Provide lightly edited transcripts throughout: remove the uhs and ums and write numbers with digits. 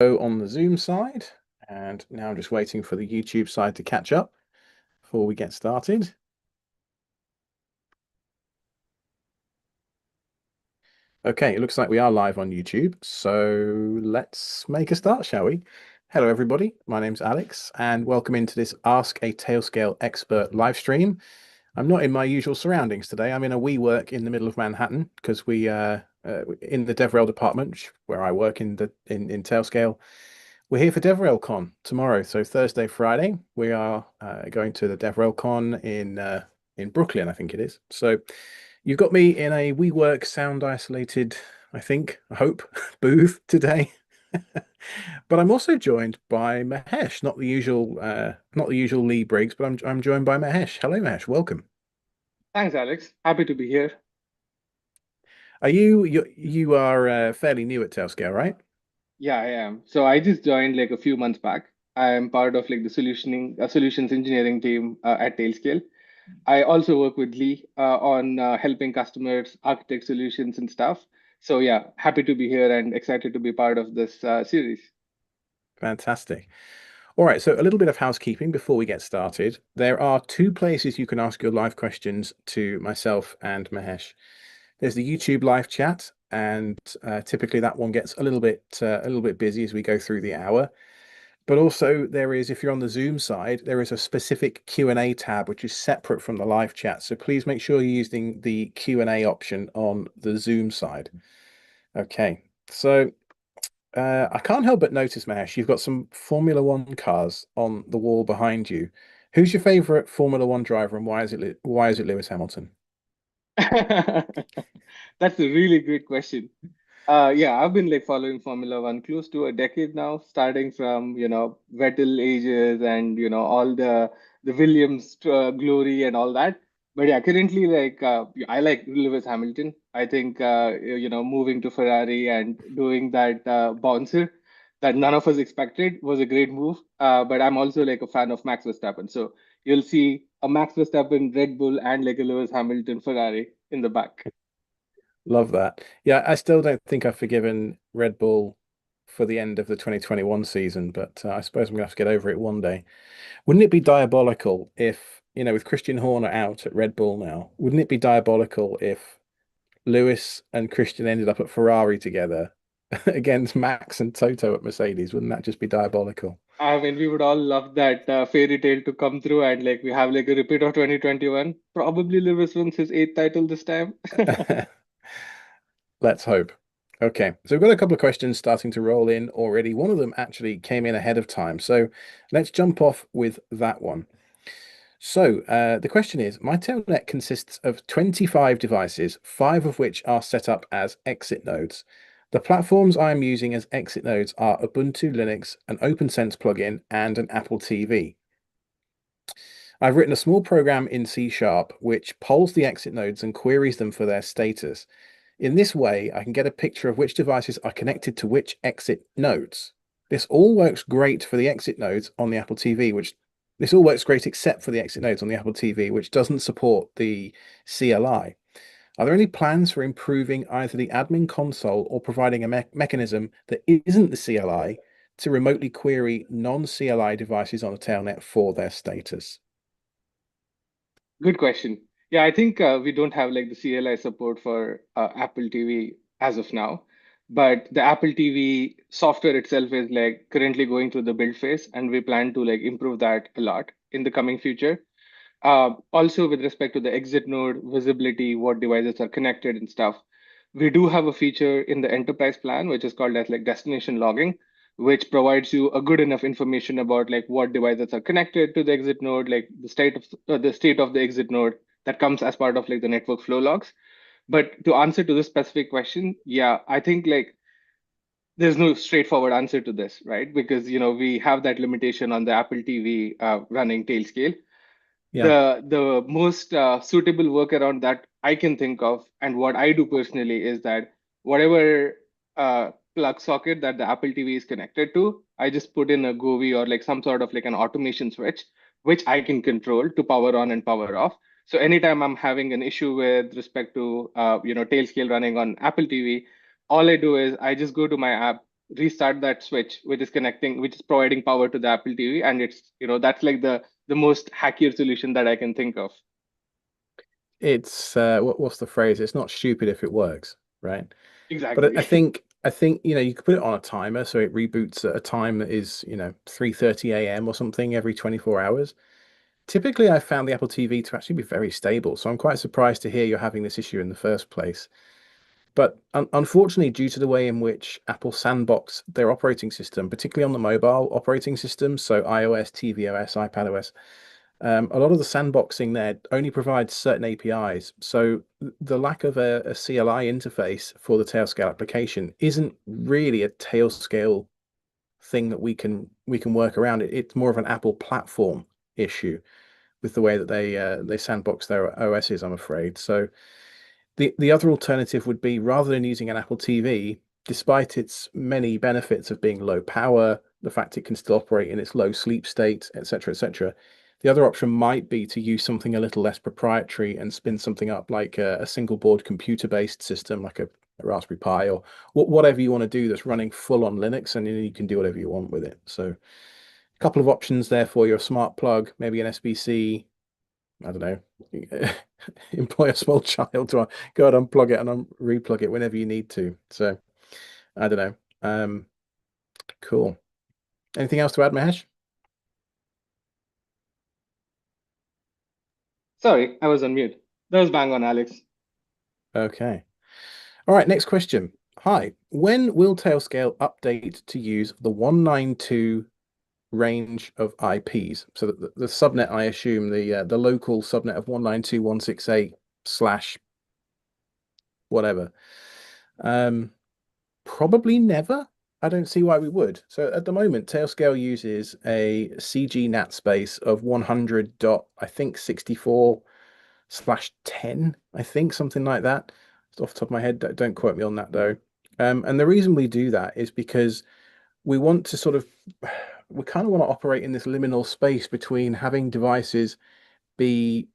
On the Zoom side, and now I'm just waiting for the YouTube side to catch up before we get started. Okay, it looks like we are live on YouTube, so let's make a start, shall we? Hello, everybody. My name's Alex, and welcome into this Ask a Tailscale Expert live stream. I'm not in my usual surroundings today. I'm in a WeWork in the middle of Manhattan because we in the DevRel department where I work in Tailscale. We're here for DevRelCon tomorrow, so Thursday, Friday. We are going to the DevRelCon in Brooklyn, I think it is. So you've got me in a WeWork sound isolated, I hope, booth today. But I'm also joined by Mahesh, not the usual Lee Briggs, but I'm joined by Mahesh. Hello, Mahesh. Welcome. Thanks, Alex. Happy to be here. You are fairly new at Tailscale, right? Yeah, I am. So I just joined like a few months back. I am part of like the solutions engineering team at Tailscale. I also work with Lee on helping customers architect solutions and stuff. So yeah, happy to be here and excited to be part of this series. Fantastic. All right, so a little bit of housekeeping before we get started. There are two places you can ask your live questions to myself and Mahesh. There's the YouTube live chat, and typically that one gets a little bit busy as we go through the hour. But also there is, if you're on the Zoom side, there is a specific Q&A tab which is separate from the live chat. So please make sure you're using the Q&A option on the Zoom side. Okay, so I can't help but notice, Mahesh, you've got some Formula One cars on the wall behind you. Who's your favorite Formula One driver, and why is it Lewis Hamilton? That's a really great question. Yeah, I've been like following Formula One close to a decade now, starting from Vettel ages and all the Williams glory and all that. But yeah, currently I like Lewis Hamilton. I think moving to Ferrari and doing that bouncer that none of us expected was a great move. But I'm also like a fan of Max Verstappen, so you'll see a Max Verstappen Red Bull and like a Lewis Hamilton Ferrari in the back. Love that. Yeah, I still don't think I've forgiven Red Bull for the end of the 2021 season, but I suppose I'm gonna have to get over it one day. Wouldn't it be diabolical if, with Christian Horner out at Red Bull now, wouldn't it be diabolical if Lewis and Christian ended up at Ferrari together against Max and Toto at Mercedes? Wouldn't that just be diabolical? I mean, we would all love that fairy tale to come through, and like we have like a repeat of 2021. Probably Lewis wins his eighth title this time. Let's hope. Okay, so we've got a couple of questions starting to roll in already. One of them actually came in ahead of time. So let's jump off with that one. So the question is, my telnet consists of 25 devices, five of which are set up as exit nodes. The platforms I am using as exit nodes are Ubuntu Linux, an OpenSense plugin, and an Apple TV. I've written a small program in C# which polls the exit nodes and queries them for their status. In this way, I can get a picture of which devices are connected to which exit nodes. This all works great for the exit nodes on the Apple TV, which this all works great except for the exit nodes on the Apple TV, which doesn't support the CLI. Are there any plans for improving either the admin console or providing a mechanism that isn't the CLI to remotely query non-CLI devices on a tailnet for their status? Good question. Yeah, I think we don't have like the CLI support for Apple TV as of now, but the Apple TV software itself is like currently going through the build phase, and we plan to like improve that a lot in the coming future. Also, with respect to the exit node visibility, what devices are connected and stuff, we do have a feature in the enterprise plan, which is called as like destination logging, which provides you a good enough information about like what devices are connected to the exit node, like the state of the exit node that comes as part of like the network flow logs. But to answer to this specific question, yeah, I think like there's no straightforward answer to this, right? Because we have that limitation on the Apple TV running Tailscale. Yeah. The most suitable workaround that I can think of, and what I do personally, is that whatever plug socket that the Apple TV is connected to, I just put in a GoVi or like some sort of like an automation switch, which I can control to power on and power off. So anytime I'm having an issue with respect to Tailscale running on Apple TV, all I do is I just go to my app. restart that switch, which is connecting, which is providing power to the Apple TV, and it's that's like the most hackier solution that I can think of. It's what's the phrase? It's not stupid if it works, right? But I Exactly. think I think you could put it on a timer so it reboots at a time that is 3:30 a.m. or something every 24 hours. Typically, I found the Apple TV to actually be very stable, so I'm quite surprised to hear you're having this issue in the first place. But unfortunately, due to the way in which Apple sandbox their operating system, particularly on the mobile operating system, so iOS, tvOS, iPadOS, a lot of the sandboxing there only provides certain APIs. So the lack of a CLI interface for the Tailscale application isn't really a Tailscale thing that we can work around. It's more of an Apple platform issue with the way that they sandbox their OSs, I'm afraid. So the other alternative would be, rather than using an Apple TV, despite its many benefits of being low power, the fact it can still operate in its low sleep state, etc., etc., the other option might be to use something a little less proprietary and spin something up like a single board computer based system, like a Raspberry Pi or whatever you want to do that's running full on Linux, and you can do whatever you want with it. So, a couple of options there for your smart plug, maybe an SBC. I don't know, employ a small child to go and unplug it and replug it whenever you need to. So I don't know. Cool. Anything else to add, Mahesh? Sorry, I was on mute. That was bang on, Alex. Okay. All right, next question. Hi, when will Tailscale update to use the 192 range of IPs? So the subnet, I assume the local subnet of 192.168 slash whatever. Um, Probably never. I don't see why we would. So at the moment, Tailscale uses a CG NAT space of 100 dot, I think 64 slash 10, I think something like that. It's off the top of my head. Don't quote me on that though. And the reason we do that is because we want to we kind of want to operate in this liminal space between having devices be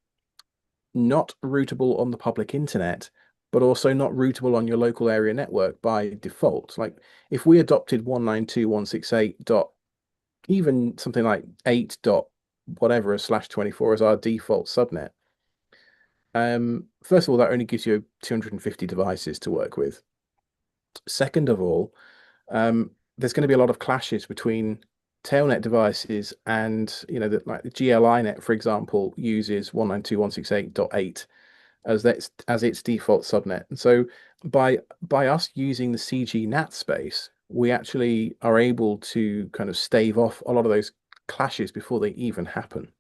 not routable on the public internet, but also not routable on your local area network by default. Like if we adopted 192.168 dot even something like 8 dot whatever slash 24 as our default subnet, first of all, that only gives you 250 devices to work with. Second of all, there's going to be a lot of clashes between tailnet devices and like the GLI net, for example, uses 192.168.8 as its default subnet. And so by us using the CG NAT space, we actually are able to kind of stave off a lot of those clashes before they even happen.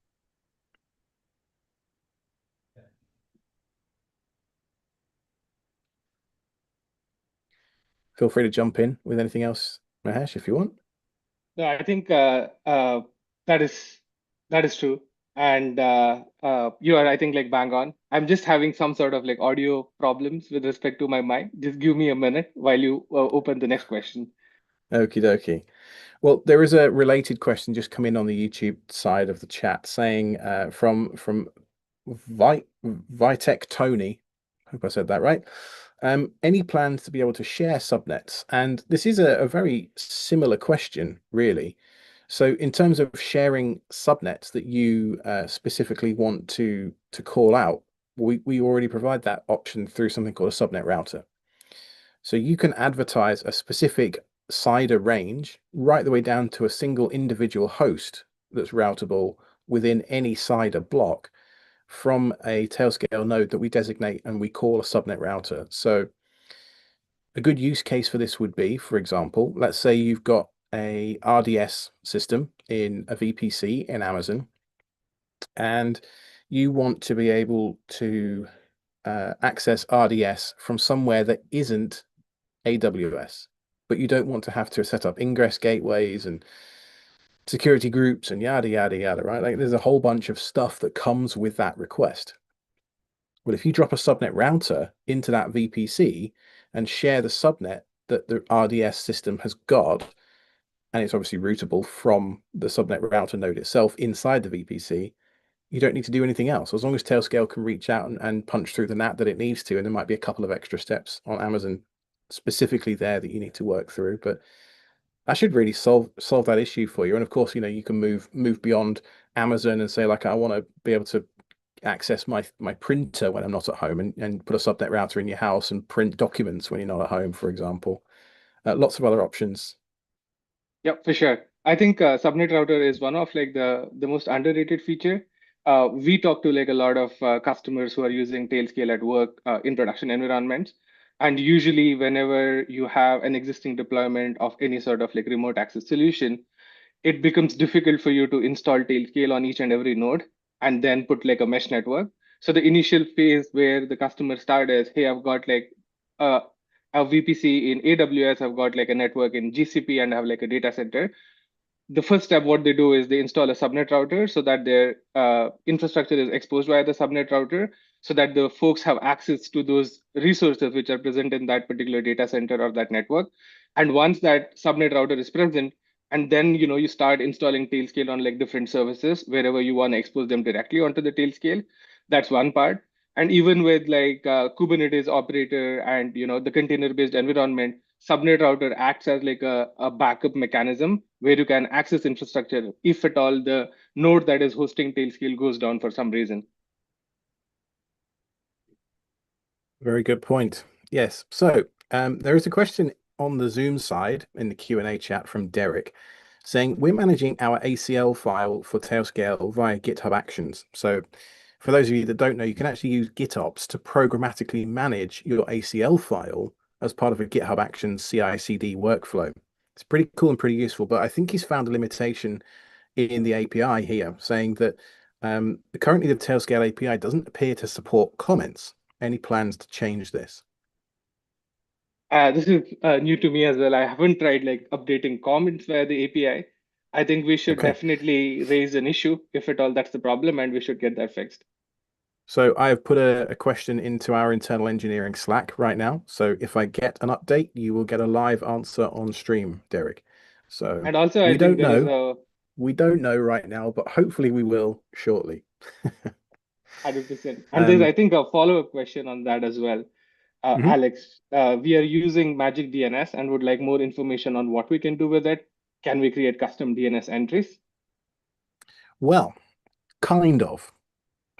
Feel free to jump in with anything else, Mahesh, if you want. No, I think that is that is true, and you are, I think, like bang on. I'm just having some sort of like audio problems with respect to my mic. Just give me a minute while you open the next question. Okie dokie. Well, there is a related question just come in on the YouTube side of the chat saying from Vitek Tony, hope I said that right. Any plans to be able to share subnets? And this is a very similar question, really. So, in terms of sharing subnets that you specifically want to call out, we already provide that option through something called a subnet router. So you can advertise a specific CIDR range right the way down to a single individual host that's routable within any CIDR block from a Tailscale node that we designate and we call a subnet router. So a good use case for this would be, for example, let's say you've got a RDS system in a VPC in Amazon, and you want to be able to access RDS from somewhere that isn't AWS, but you don't want to have to set up ingress gateways and security groups and yada, yada, yada, right? Like there's a whole bunch of stuff that comes with that request. Well, if you drop a subnet router into that VPC and share the subnet that the RDS system has got, and it's obviously routable from the subnet router node itself inside the VPC, you don't need to do anything else. As long as Tailscale can reach out and punch through the NAT that it needs to, and there might be a couple of extra steps on Amazon specifically there that you need to work through. But That should really solve that issue for you. And of course, you can move beyond Amazon and say like I want to be able to access my printer when I'm not at home and put a subnet router in your house and print documents when you're not at home, for example. Lots of other options. Yeah, for sure. I think subnet router is one of like the most underrated feature. We talk to like a lot of customers who are using Tailscale at work in production environments, and usually whenever you have an existing deployment of any sort of like remote access solution, it becomes difficult for you to install Tailscale on each and every node and then put like a mesh network. So the initial phase where the customer start is, hey, I've got like a, a VPC in AWS, I've got like a network in GCP, and I have like a data center. The first step, what they do is they install a subnet router so that their infrastructure is exposed via the subnet router, so that the folks have access to those resources which are present in that particular data center or that network. And once that subnet router is present, and then you start installing Tailscale on like different services wherever you want to expose them directly onto the Tailscale. That's one part. And even with like Kubernetes operator and the container based environment, subnet router acts as like a backup mechanism where you can access infrastructure if at all the node that is hosting Tailscale goes down for some reason. Very good point. Yes. So there is a question on the Zoom side in the Q&A chat from Derek saying we're managing our ACL file for Tailscale via GitHub Actions. So for those of you that don't know, you can actually use GitOps to programmatically manage your ACL file as part of a GitHub Actions CI/CD workflow. It's pretty cool and pretty useful, but I think he's found a limitation in the API here, saying that currently the Tailscale API doesn't appear to support comments. Any plans to change this? This is new to me as well. I haven't tried like updating comments via the API. I think we should Okay. definitely raise an issue if at all that's the problem, and we should get that fixed. So I have put a question into our internal engineering Slack right now. So if I get an update, you will get a live answer on stream, Derek. So And also, I we think don't there is know. a We don't know right now, but hopefully we will shortly. 100%. And there's, I Um, think, a follow-up question on that as well. mhm. Alex, we are using Magic DNS and would like more information on what we can do with it. Can we create custom DNS entries? Well, kind of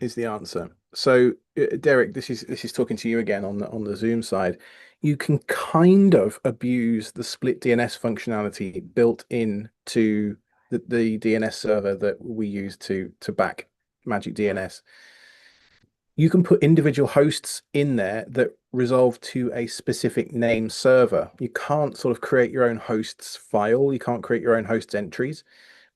is the answer. So, Derek, this is talking to you again on the Zoom side. You can kind of abuse the split DNS functionality built into the DNS server that we use to back Magic DNS. You can put individual hosts in there that resolve to a specific name server. You can't sort of create your own hosts file. You can't create your own hosts entries.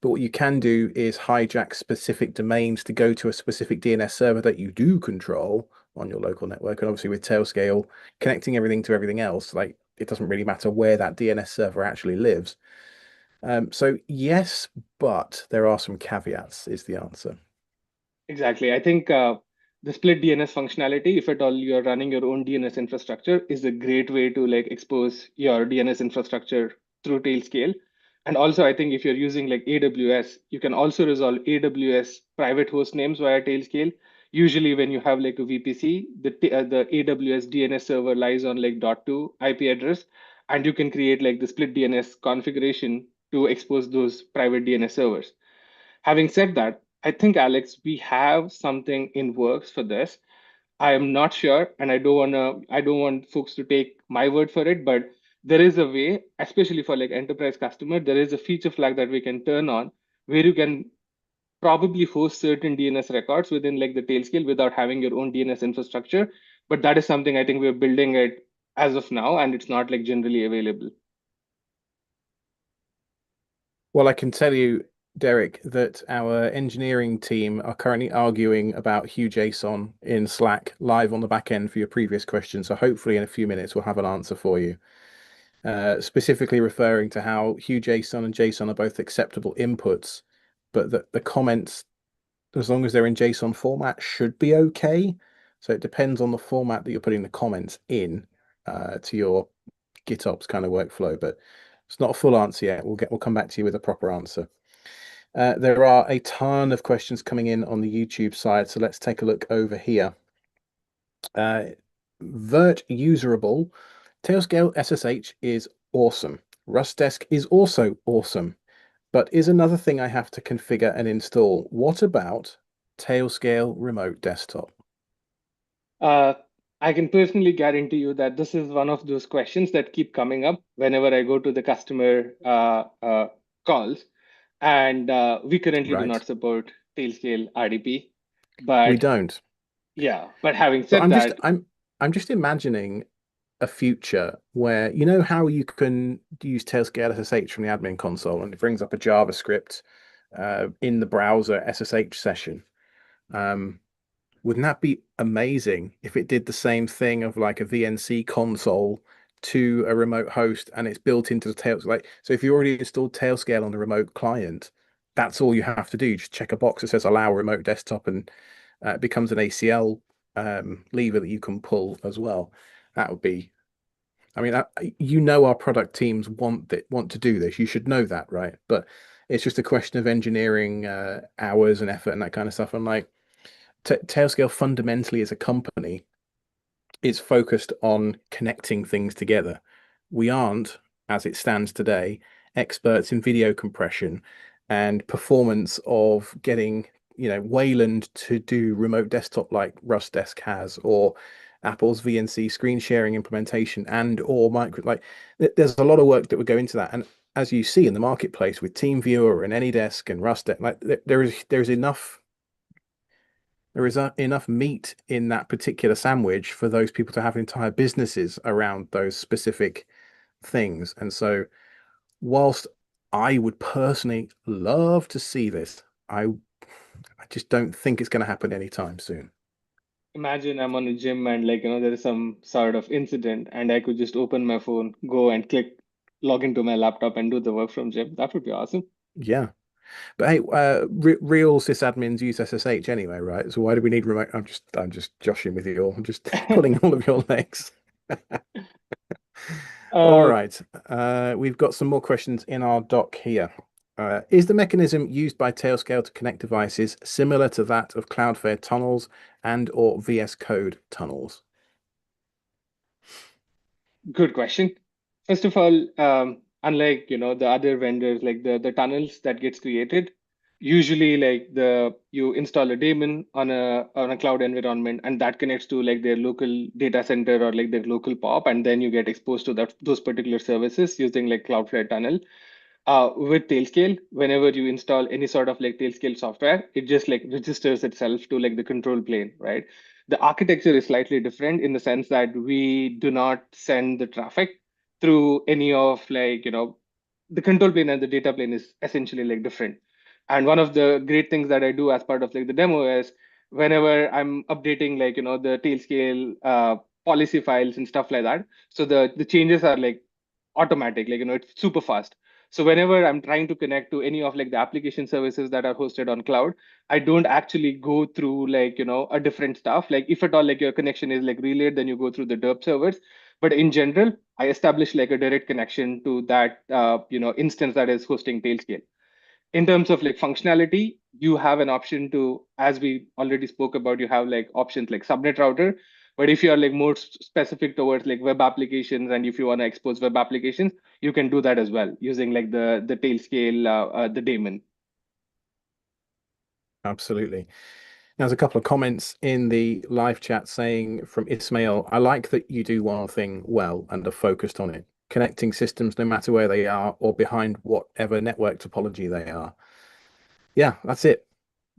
But what you can do is hijack specific domains to go to a specific DNS server that you do control on your local network. And obviously with Tailscale, connecting everything to everything else, like it doesn't really matter where that DNS server actually lives. So yes, but there are some caveats, is the answer. Exactly. I think the split DNS functionality, if at all you're running your own DNS infrastructure, is a great way to like expose your DNS infrastructure through Tailscale. And also, I think if you're using like AWS, you can also resolve AWS private host names via Tailscale. Usually, when you have like a VPC, the AWS DNS server lies on like .2 IP address, and you can create like the split DNS configuration to expose those private DNS servers. Having said that, I think, Alex, we have something in works for this. I am not sure, and I don't want folks to take my word for it, but there is a way, especially for like enterprise customer, there is a feature flag that we can turn on where you can probably host certain DNS records within like the Tailscale without having your own DNS infrastructure. But that is something I think we're building it as of now, and it's not like generally available. Well, I can tell you, Derek, that our engineering team are currently arguing about JSON in Slack live on the back end for your previous question. So hopefully in a few minutes we'll have an answer for you. Specifically referring to how JSON and JSON are both acceptable inputs, but the comments, as long as they're in JSON format, should be okay. So it depends on the format that you're putting the comments in to your GitOps kind of workflow, but it's not a full answer yet. We'll come back to you with a proper answer. There are a ton of questions coming in on the YouTube side, so let's take a look over here. Vert Userable, Tailscale SSH is awesome. Rustdesk is also awesome, but is another thing I have to configure and install. What about Tailscale Remote Desktop? Uh, I can personally guarantee you that this is one of those questions that keep coming up whenever I go to the customer calls. And we currently do not Right. support Tailscale RDP. We But don't. yeah, but having But said that, I'm just imagining a future where you know how you can use Tailscale SSH from the admin console and it brings up a JavaScript in the browser SSH session. Um, wouldn't that be amazing if it did the same thing of like a VNC console to a remote host and it's built into the Tailscale? Like, so if you already installed Tailscale on the remote client, that's all you have to do. Just check a box that says allow remote desktop and it becomes an ACL lever that you can pull as well. That would be, I mean, you know, our product teams want to do this. You should know that, right? But it's just a question of engineering hours and effort and that kind of stuff. And like, Tailscale fundamentally as a company is focused on connecting things together. We aren't, as it stands today, experts in video compression and performance of getting, Wayland to do remote desktop like Rustdesk has, or Apple's VNC screen sharing implementation, and or micro like there's a lot of work that would go into that. And as you see in the marketplace with TeamViewer and AnyDesk and Rustdesk, like there's enough meat in that particular sandwich for those people to have entire businesses around those specific things. And so, whilst I would personally love to see this, I just don't think it's going to happen anytime soon. imagine I'm on a gym and there is some sort of incident and I could just open my phone, go and click log into my laptop and do the work from gym. That would be awesome. Yeah. But hey, real sysadmins use SSH anyway, right? So why do we need remote? I'm just joshing with you all. I'm just pulling all of your legs. All uh, right. We've got some more questions in our doc here. Is the mechanism used by Tailscale to connect devices similar to that of Cloudflare tunnels and or VS Code tunnels? Good question. First of all, unlike the other vendors, like the tunnels that gets created, usually like the you install a daemon on a cloud environment, and that connects to like their local data center or like their local POP, and then you get exposed to those particular services using like Cloudflare tunnel. With Tailscale, whenever you install any sort of like Tailscale software, it just like registers itself to like the control plane, right? The architecture is slightly different in the sense that we do not send the traffic through any of the control plane, and the data plane is essentially like different. And one of the great things that I do as part of like the demo is whenever I'm updating the Tailscale policy files and stuff like that, so the changes are like automatic, it's super fast. So whenever I'm trying to connect to any of like the application services that are hosted on cloud, I don't actually go through a different stuff. Like if at all like your connection is like relayed, then you go through the derp servers. But in general, I establish like a direct connection to that instance that is hosting Tailscale. In terms of like functionality, you have an option to, as we already spoke about, you have like options like subnet router. But if you are like more specific towards like web applications, and if you want to expose web applications, you can do that as well using like the Tailscale, the daemon. Absolutely. Now, there's a couple of comments in the live chat saying from Ismail, I like that you do one thing well and are focused on it, connecting systems no matter where they are or behind whatever network topology they are. Yeah, that's it.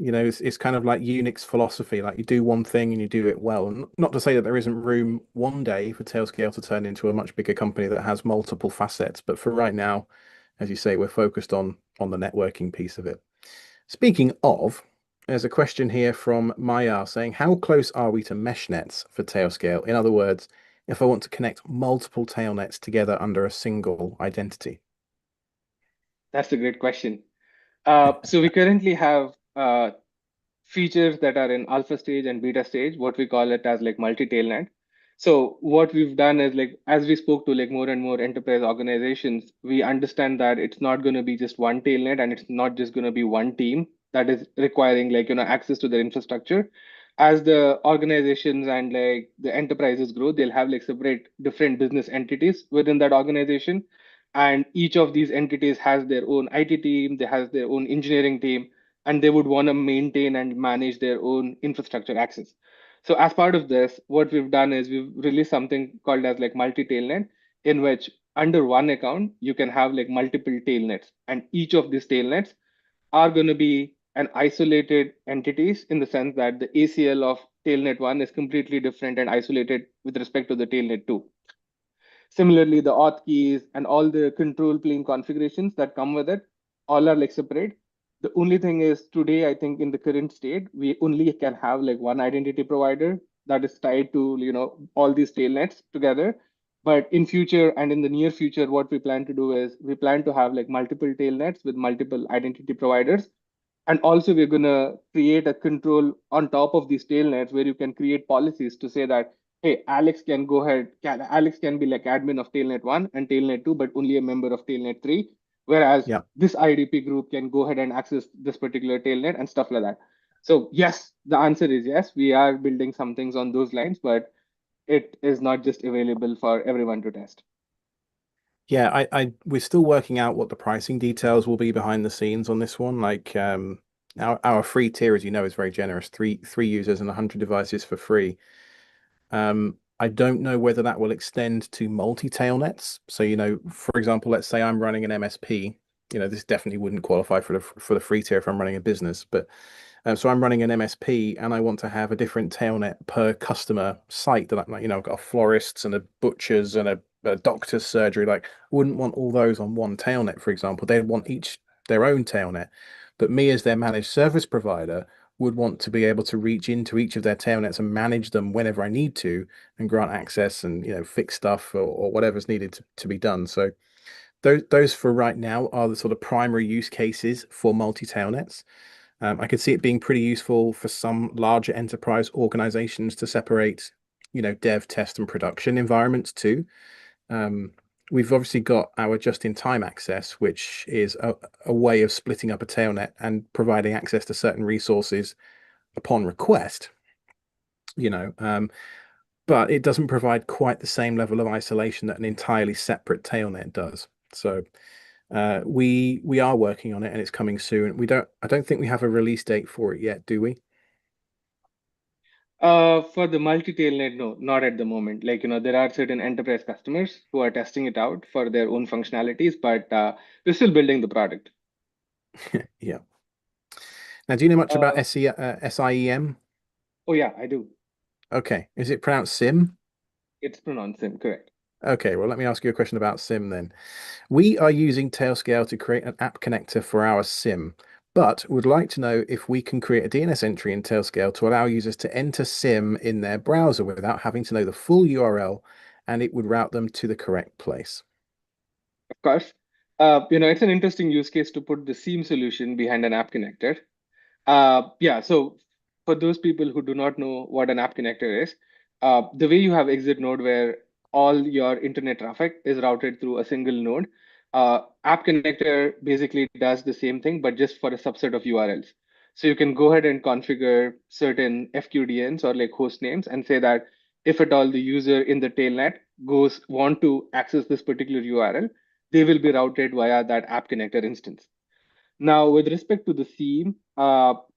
It's kind of like Unix philosophy. Like you do one thing and you do it well. And not to say that there isn't room one day for Tailscale to turn into a much bigger company that has multiple facets. But for right now, as you say, we're focused on the networking piece of it. Speaking of, there's a question here from Maya saying, how close are we to mesh nets for Tailscale? In other words, if I want to connect multiple tailnets together under a single identity. That's a great question. So we currently have features that are in alpha stage and beta stage, what we call it as like multi-tailnet. So what we've done is like, as we spoke to like more and more enterprise organizations, we understand that it's not going to be just one tailnet, and it's not just going to be one team that is requiring access to their infrastructure. As the organizations and like the enterprises grow, they'll have like separate different business entities within that organization. And each of these entities has their own IT team, they has their own engineering team, and they would want to maintain and manage their own infrastructure access. So as part of this, what we've done is we've released something called as like multi-tailnet, in which under one account you can have like multiple tailnets, and each of these tailnets are going to be an isolated entities, in the sense that the ACL of tailnet 1 is completely different and isolated with respect to the tailnet 2. Similarly, the auth keys and all the control plane configurations that come with it, all are like separate. The only thing is today, I think in the current state, we only can have like one identity provider that is tied to, all these tailnets together. But in future and in the near future, what we plan to do is we plan to have like multiple tailnets with multiple identity providers. And also, we're going to create a control on top of these tailnets where you can create policies to say that, hey, Alex can be like admin of tailnet 1 and tailnet 2, but only a member of tailnet 3. Whereas Yeah. this IDP group can go ahead and access this particular tailnet and stuff like that. So, yes, the answer is yes. We are building some things on those lines, but it is not just available for everyone to test. Yeah, we're still working out what the pricing details will be behind the scenes on this one. Like our free tier, as you know, is very generous. Three users and 100 devices for free. I don't know whether that will extend to multi-tailnets. So, for example, let's say I'm running an MSP. This definitely wouldn't qualify for the free tier if I'm running a business, but so I'm running an MSP and I want to have a different tailnet per customer site that like, I've got a florist's and a butcher's and a doctor's surgery. Like, I wouldn't want all those on one tailnet, for example. They'd want each their own tailnet. But me as their managed service provider would want to be able to reach into each of their tailnets and manage them whenever I need to and grant access and, fix stuff or whatever's needed to be done. So those for right now are the sort of primary use cases for multi-tailnets. I could see it being pretty useful for some larger enterprise organizations to separate, dev, test, and production environments too. Um, we've obviously got our just-in-time access, which is a way of splitting up a tailnet and providing access to certain resources upon request, you know, um, but it doesn't provide quite the same level of isolation that an entirely separate tailnet does. So we are working on it and it's coming soon. I don't think we have a release date for it yet, do we? For the multi-tailnet, no, not at the moment. Like, there are certain enterprise customers who are testing it out for their own functionalities, but we're still building the product. Yeah. Now, do you know much about Uh, SIEM? oh yeah, I do. Okay. Is it pronounced SIM? It's pronounced SIM, correct. Okay, well, let me ask you a question about SIM then. We are using Tailscale to create an app connector for our SIM, but would like to know if we can create a DNS entry in Tailscale to allow users to enter SIM in their browser without having to know the full URL, and it would route them to the correct place. Of course. It's an interesting use case to put the SIEM solution behind an app connector. Yeah, so for those people who do not know what an app connector is, the way you have exit node where all your internet traffic is routed through a single node, app connector basically does the same thing, but just for a subset of URLs. So you can go ahead and configure certain FQDNs or like host names and say that if at all the user in the tailnet goes want to access this particular URL, they will be routed via that app connector instance. Now, with respect to the theme,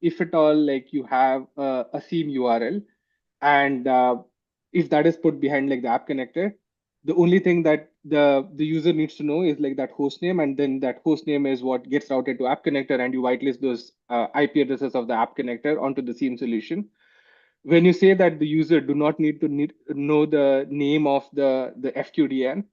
if at all like you have a theme URL, and if that is put behind like the app connector, the only thing that the user needs to know is like that host name, and then that host name is what gets routed to app connector, and you whitelist those IP addresses of the app connector onto the theme solution. When you say that the user do not need know the name of the FQDN,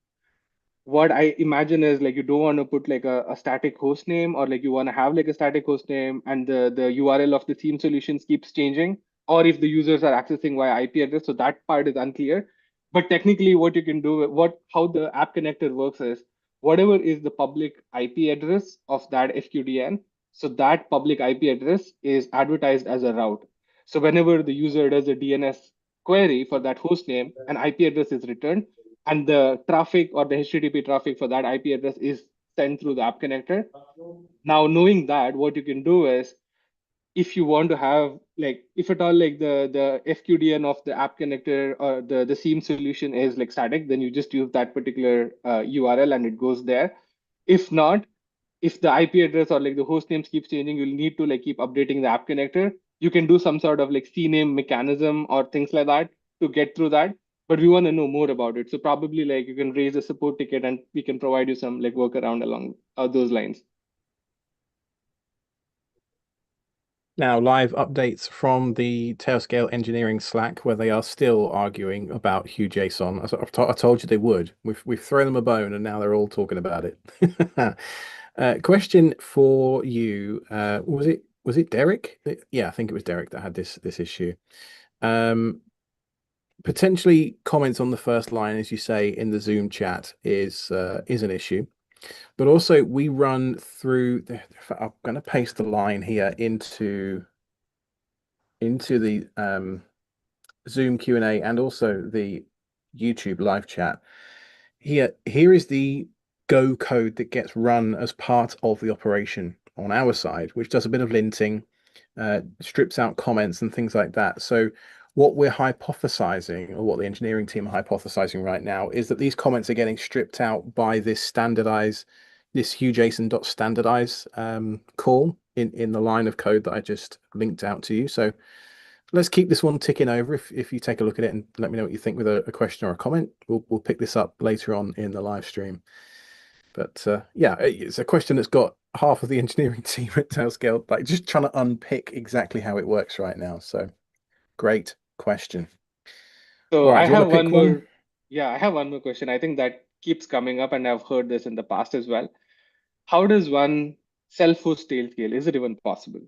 what I imagine is like you don't want to put like a static host name, or like you want to have like a static host name and the URL of the theme solutions keeps changing, or if the users are accessing via IP address. So that part is unclear. But technically what you can do, what how the app connector works is whatever is the public IP address of that FQDN, so that public IP address is advertised as a route. So whenever the user does a DNS query for that host name, an IP address is returned, and the traffic or the HTTP traffic for that IP address is sent through the app connector. Now, knowing that, what you can do is if you want to have like, if at all like the FQDN of the app connector or the SIEM solution is like static, then you just use that particular URL and it goes there. If not, if the IP address or like the host names keeps changing, you'll need to like keep updating the app connector. You can do some sort of like CNAME mechanism or things like that to get through that. But we want to know more about it. So probably like you can raise a support ticket and we can provide you some like workaround along those lines. Now, live updates from the Tailscale Engineering Slack, where they are still arguing about Hugh JSON. As I told you they would. We've thrown them a bone, and now they're all talking about it. Question for you. Was it Derek? Yeah, I think it was Derek that had this issue. Um, Potentially comments on the first line, as you say in the Zoom chat, is an issue. But also we run through I'm going to paste the line here into the Zoom Q&A and also the YouTube live chat. Here is the Go code that gets run as part of the operation on our side, which does a bit of linting, strips out comments and things like that. So what we're hypothesizing, or what the engineering team are hypothesizing right now, is that these comments are getting stripped out by this hughjason.standardize call in the line of code that I just linked out to you. So let's keep this one ticking over. If you take a look at it and let me know what you think with a question or a comment, we'll pick this up later on in the live stream. But yeah, it's a question that's got half of the engineering team at Tailscale like just trying to unpick exactly how it works right now. So great question. So All right, I do you want have to one pick one? more. Yeah, I have one more question. I think that keeps coming up, and I've heard this in the past as well. How does one self-host Tailscale? Is it even possible?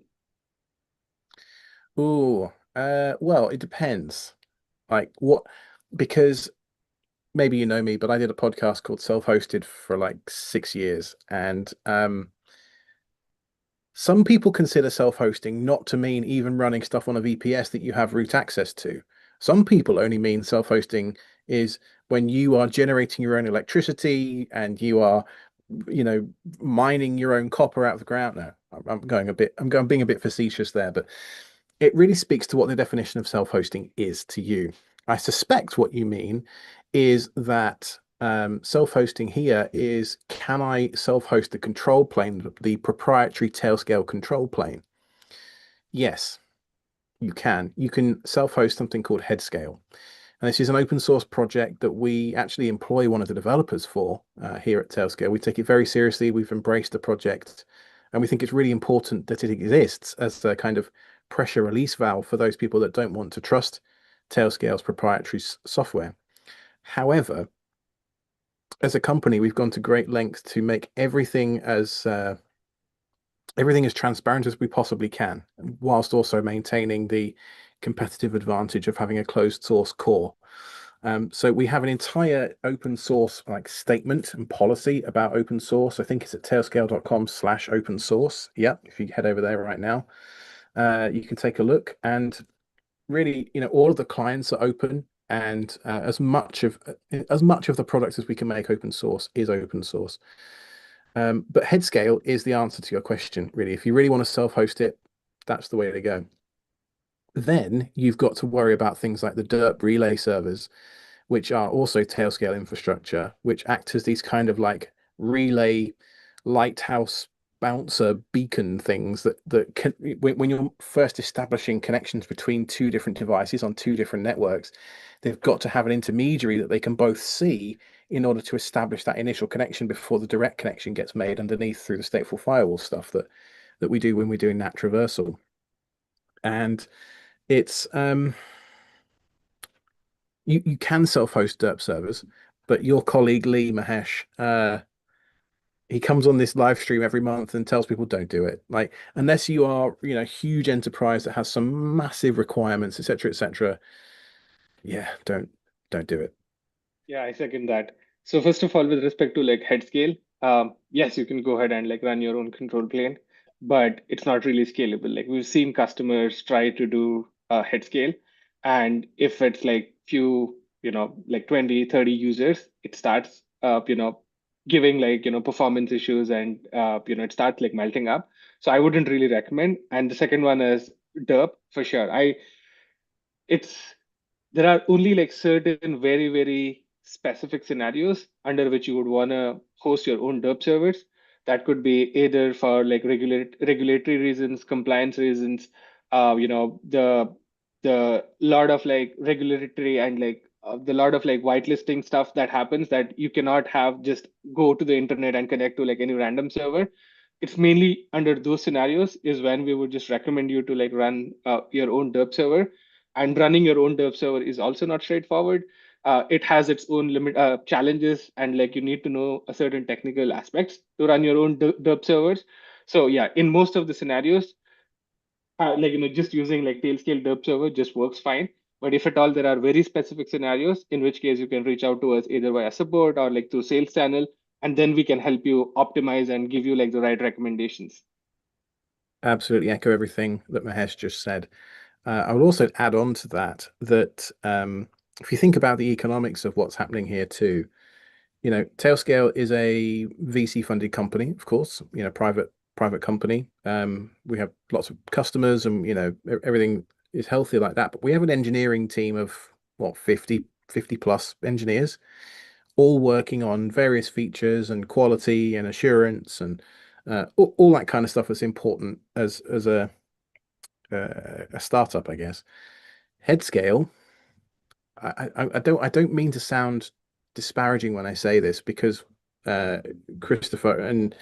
Oh, well, it depends. Like what, because maybe you know me, but I did a podcast called Self-Hosted for like 6 years, and some people consider self-hosting not to mean even running stuff on a VPS that you have root access to. Some people only mean self-hosting is when you are generating your own electricity and you are, you know, mining your own copper out of the ground. No, I'm going being a bit facetious there, but it really speaks to what the definition of self-hosting is to you. I suspect what you mean is that self-hosting here is, can I self-host the control plane, the proprietary Tailscale control plane? Yes, you can. You can self-host something called Headscale. And this is an open source project that we actually employ one of the developers for here at Tailscale. We take it very seriously. We've embraced the project, and we think it's really important that it exists as a kind of pressure release valve for those people that don't want to trust Tailscale's proprietary software. However, as a company, we've gone to great lengths to make everything as transparent as we possibly can, whilst also maintaining the competitive advantage of having a closed source core. So we have an entire open source like statement and policy about open source. I think it's at tailscale.com/open source. Yeah, if you head over there right now, you can take a look. And really, all of the clients are open, and as much of the products as we can make open source is open source. But Headscale is the answer to your question, really. If you really want to self-host it, that's the way to go. Then you've got to worry about things like the DERP relay servers, which are also Tailscale infrastructure, which act as these kind of like relay lighthouse bouncer beacon things that can, when you're first establishing connections between two different devices on two different networks, they've got to have an intermediary that they can both see in order to establish that initial connection before the direct connection gets made underneath through the stateful firewall stuff that we do when we're doing NAT traversal. And it's you can self-host DERP servers, but your colleague Lee Mahesh, he comes on this live stream every month and tells people don't do it. Like unless you are, huge enterprise that has some massive requirements, etc., etc. Yeah, don't do it. Yeah, I second that. So first of all, with respect to like head scale, yes, you can go ahead and like run your own control plane, but it's not really scalable. Like we've seen customers try to do head scale, and if it's like few, like 20, 30 users, it starts, giving like performance issues, and it starts like melting up. So I wouldn't really recommend. And the second one is derp for sure. I it's There are only like certain very specific scenarios under which you would want to host your own derp servers. That could be either for like regulatory reasons, compliance reasons, the lot of like regulatory and like the lot of like whitelisting stuff that happens, that you cannot have just go to the internet and connect to like any random server. It's mainly under those scenarios is when we would just recommend you to like run your own derp server. And running your own derp server is also not straightforward. It has its own limit challenges, and like you need to know a certain technical aspects to run your own derp servers. So yeah, in most of the scenarios, just using like Tailscale derp server just works fine. But if at all there are very specific scenarios, in which case you can reach out to us either via support or like through sales channel, and then we can help you optimize and give you like the right recommendations. Absolutely echo everything that Mahesh just said. I would also add on to that that if you think about the economics of what's happening here too, Tailscale is a VC funded company, of course, private company. We have lots of customers and everything is healthy like that. But we have an engineering team of what, 50 plus engineers, all working on various features and quality and assurance and all that kind of stuff that's important as a startup, I guess. Headscale, I don't mean to sound disparaging when I say this because uh, Christopher and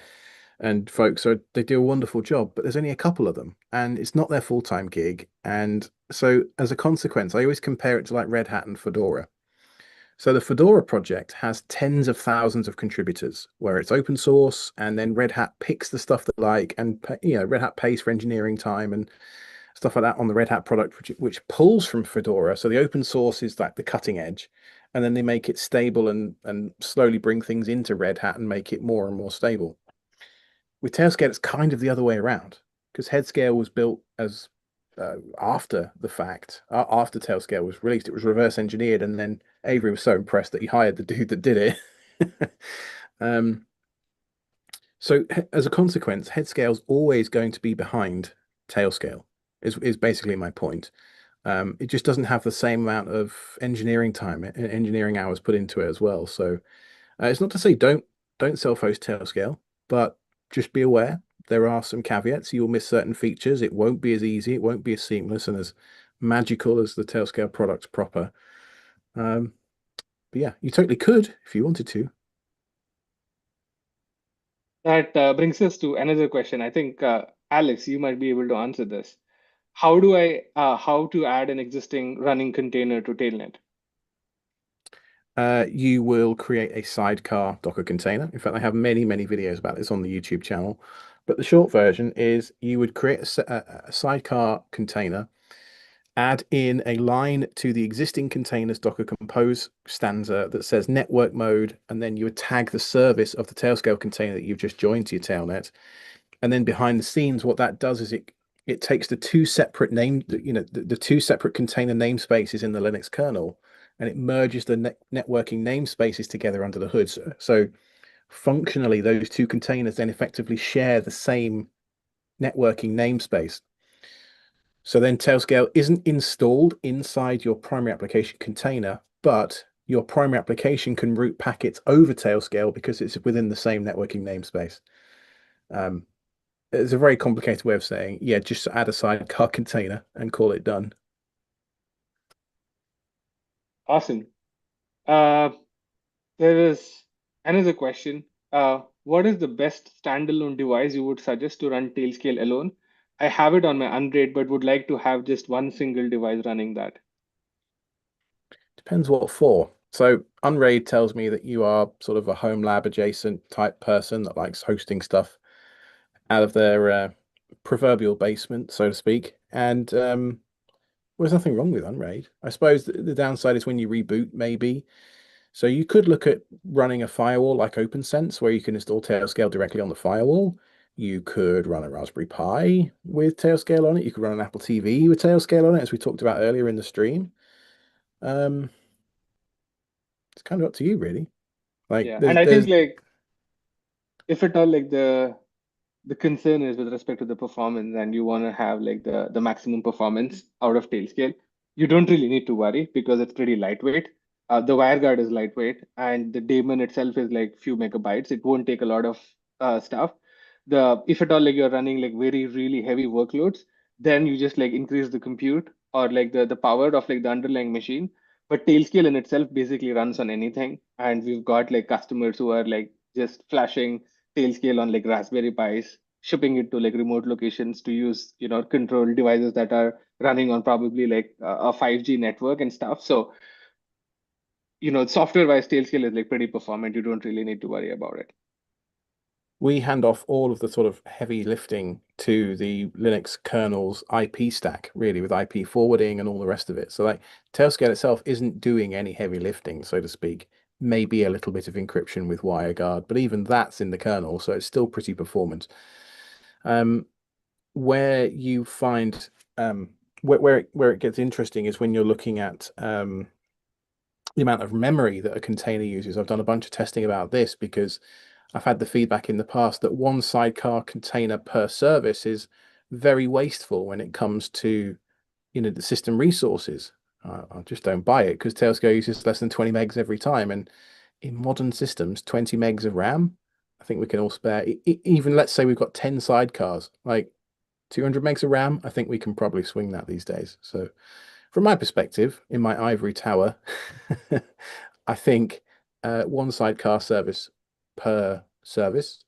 folks they do a wonderful job, but there's only a couple of them, and it's not their full-time gig. And so as a consequence, I always compare it to like Red Hat and Fedora. So the Fedora project has tens of thousands of contributors where it's open source, and then Red Hat picks the stuff they like, and Red Hat pays for engineering time and stuff like that on the Red Hat product, which pulls from Fedora. So the open source is like the cutting edge, and then they make it stable and slowly bring things into Red Hat and make it more and more stable. With Tailscale, it's kind of the other way around because Headscale was built as after the fact, after Tailscale was released. It was reverse engineered, and then Avery was so impressed that he hired the dude that did it. um, so as a consequence, Headscale's always going to be behind Tailscale. Is basically my point. It just doesn't have the same amount of engineering time, engineering hours put into it as well. So it's not to say don't self-host Tailscale, but just be aware there are some caveats. You'll miss certain features. It won't be as easy. It won't be as seamless and as magical as the Tailscale products proper. Um, but yeah, you totally could if you wanted to. That brings us to another question. I think, Alex, you might be able to answer this. How to add an existing running container to Tailnet? You will create a sidecar Docker container. In fact, I have many videos about this on the YouTube channel. But the short version is you would create a sidecar container, add in a line to the existing containers Docker Compose stanza that says network mode, and then you would tag the service of the Tailscale container that you've just joined to your tailnet. And then behind the scenes, what that does is it takes the two separate the two separate container namespaces in the Linux kernel, and it merges the networking namespaces together under the hood. So functionally, those two containers then effectively share the same networking namespace. So then Tailscale isn't installed inside your primary application container, but your primary application can route packets over Tailscale because it's within the same networking namespace. Um, it's a very complicated way of saying, yeah, just add a sidecar container and call it done. Awesome. Uh, there is another question. What is the best standalone device you would suggest to run Tailscale alone? I have it on my Unraid, but would like to have just one single device running that. Depends what for. So Unraid tells me that you are sort of a home lab adjacent type person that likes hosting stuff out of their proverbial basement, so to speak. And there's nothing wrong with Unraid. I suppose the downside is when you reboot, maybe. So you could look at running a firewall like OpenSense, where you can install Tailscale directly on the firewall. You could run a Raspberry Pi with Tailscale on it. You could run an Apple TV with Tailscale on it, as we talked about earlier in the stream. Um, it's kind of up to you, really. Like Yeah, there's and I think there's like if at all like the concern is with respect to the performance and you want to have like the maximum performance out of Tailscale, you don't really need to worry because it's pretty lightweight. The WireGuard is lightweight and the daemon itself is like few megabytes. It won't take a lot of stuff. The if at all like you're running like very really heavy workloads, then you just like increase the compute or like the power of like the underlying machine. But Tailscale in itself basically runs on anything, and we've got like customers who are like just flashing Tailscale on like Raspberry Pis, shipping it to like remote locations to use, control devices that are running on probably like a 5G network and stuff. So, software-wise, Tailscale is like pretty performant. You don't really need to worry about it. We hand off all of the sort of heavy lifting to the Linux kernel's IP stack, really, with IP forwarding and all the rest of it. So, like, Tailscale itself isn't doing any heavy lifting, so to speak. Maybe a little bit of encryption with WireGuard, but even that's in the kernel, so it's still pretty performant. Um, where you find where it gets interesting is when you're looking at the amount of memory that a container uses. I've done a bunch of testing about this because I've had the feedback in the past that one sidecar container per service is very wasteful when it comes to, the system resources. I just don't buy it because Tailscale uses less than 20 megs every time. And in modern systems, 20 megs of RAM, I think we can all spare. Even let's say we've got 10 sidecars, like 200 megs of RAM, I think we can probably swing that these days. So from my perspective, in my ivory tower, I think one sidecar service per service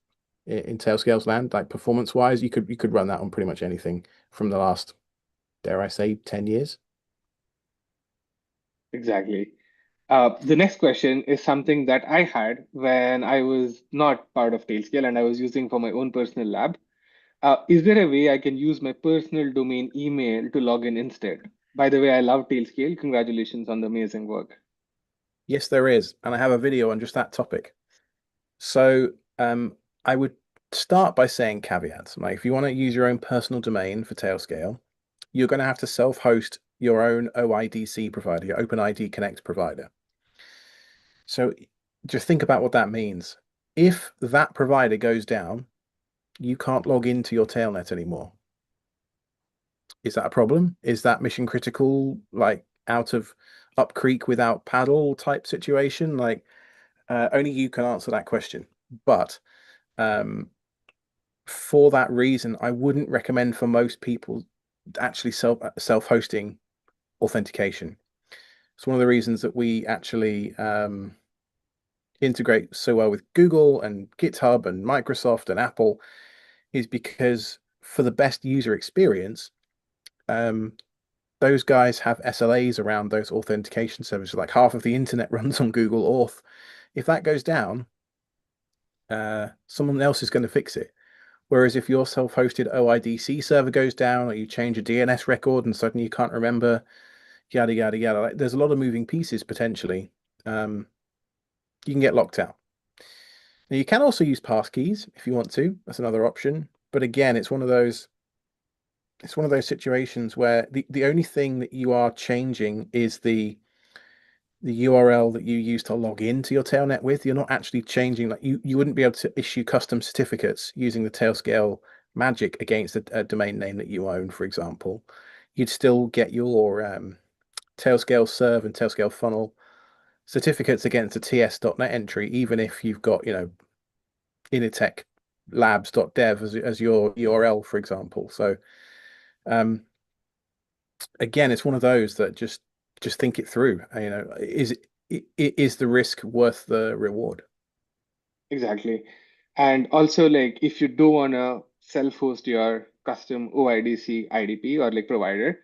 in Tailscale's land, like performance wise, you could run that on pretty much anything from the last, dare I say, 10 years. Exactly. The next question is something that I had when I was not part of Tailscale and I was using for my own personal lab. Is there a way I can use my personal domain email to log in instead? By the way, I love Tailscale. Congratulations on the amazing work. Yes, there is, and I have a video on just that topic. So I would start by saying caveats. Like if you want to use your own personal domain for Tailscale, you're going to have to self-host your own OIDC provider, your OpenID Connect provider. So just think about what that means. If that provider goes down, you can't log into your tailnet anymore. Is that a problem? Is that mission critical, like out of up creek without paddle type situation? Like only you can answer that question. But um, for that reason, I wouldn't recommend for most people actually self-hosting authentication. It's one of the reasons that we actually integrate so well with Google and GitHub and Microsoft and Apple is because for the best user experience, um, those guys have SLAs around those authentication services. Like half of the internet runs on Google Auth. If that goes down, someone else is going to fix it. Whereas if your self-hosted OIDC server goes down or you change a DNS record and suddenly you can't remember, yada, yada, yada, like, there's a lot of moving pieces potentially. Um, you can get locked out. Now you can also use passkeys if you want to. That's another option. But again, it's one of those situations where the only thing that you are changing is the URL that you use to log into your tailnet with. You're not actually changing, like you wouldn't be able to issue custom certificates using the Tailscale magic against a domain name that you own, for example. You'd still get your Tailscale serve and Tailscale funnel certificates against a ts.net entry, even if you've got, Initech labs.dev as your URL, for example. So um, again, it's one of those that just think it through. Is the risk worth the reward? Exactly. And also, like, if you do want to self-host your custom OIDC IDP or like provider,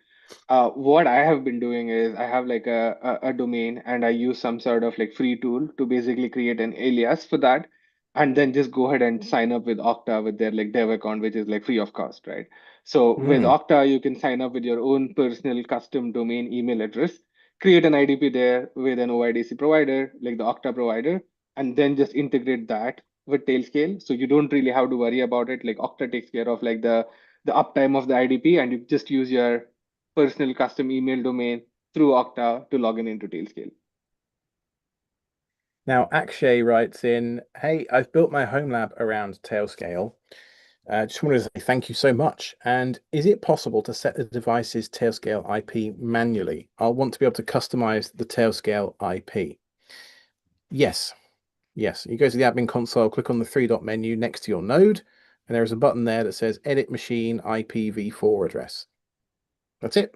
what I have been doing is I have like a domain and I use some sort of like free tool to basically create an alias for that and then just go ahead and sign up with Okta with their like dev account, which is like free of cost, right? So with Hmm. Okta, you can sign up with your own personal custom domain email address, create an IDP there with an OIDC provider, like the Okta provider, and then just integrate that with Tailscale. So you don't really have to worry about it. Like Okta takes care of like the uptime of the IDP, and you just use your personal custom email domain through Okta to log in into Tailscale. Now, Akshay writes in, "Hey, I've built my home lab around Tailscale. Just wanted to say thank you so much. And is it possible to set the device's Tailscale IP manually? I'll want to be able to customize the Tailscale IP." Yes, yes. You go to the admin console, click on the three-dot menu next to your node, and there is a button there that says Edit Machine IPv4 address. That's it.